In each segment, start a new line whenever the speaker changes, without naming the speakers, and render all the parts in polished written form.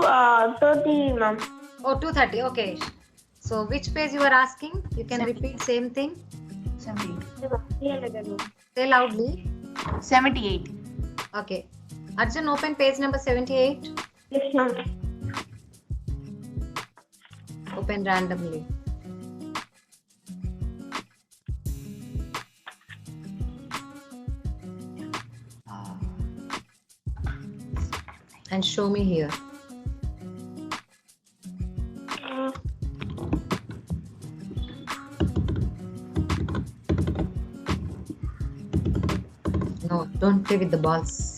2:30, ma'am.
Oh, 2:30. Okay. So which page you are asking? You can repeat same thing.
78.
Say loudly.
78.
Okay. Arjun, open page number 78.
Yes, ma'am.
Open randomly. And show me here. No, don't play with the balls.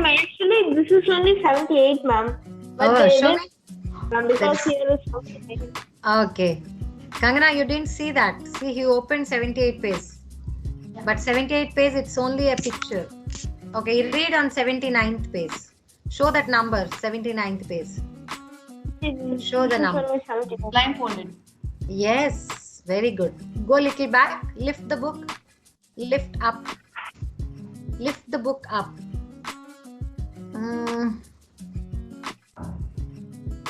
Actually, this is only 78, ma'am. But
Oh,
they
show
didn't,
me.
because here is 78.
Okay. Kangana, you didn't see that. See, he opened 78 page. But 78 page, it's only a picture. Okay, you read on 79th page. Show that number, 79th page. Show the number.
Blindfolded.
Yes, very good. Go little back, lift the book, lift up. Lift the book up.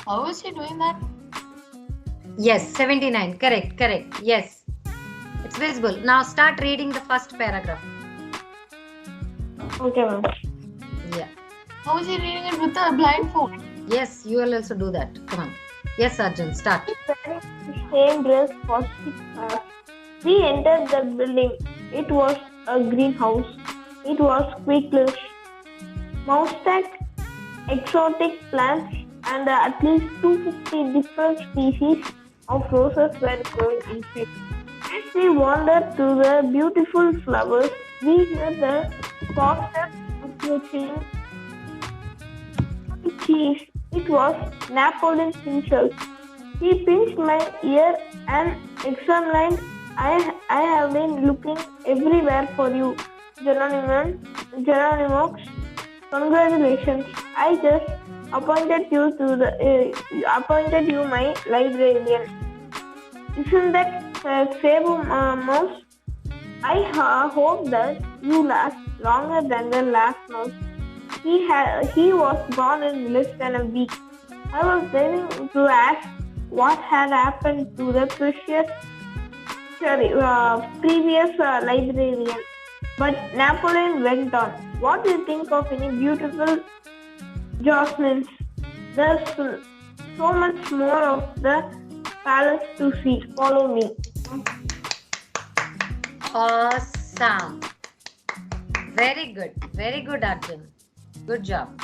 How is he doing that?
Yes, 79. Correct, correct. Yes. It's visible. Now start reading the first paragraph.
Okay, ma'am.
Yeah.
How is he reading it with a blindfold?
Yes, you will also do that. Come on. Yes, Arjun, start.
Wearing the same dress for 6 hours. We entered the building. It was a greenhouse. It was squeakless. Moustache, exotic plants, and at least 250 different species of roses were growing inside. As we wandered through the beautiful flowers, we heard the footsteps approaching. Cheese. It was Napoleon himself. He pinched my ear and exclaimed, I have been looking everywhere for you, Geronimos. Congratulations. I just appointed you my librarian. Isn't that famous? I hope that you last longer than the last mouse. He was gone in less than a week. I was waiting to ask what had happened to the previous librarian. But Napoleon went on. What do you think of any beautiful Jocelyn's? There's so much more of the palace to see. Follow me.
Awesome. Very good. Very good, Arjun. Good job.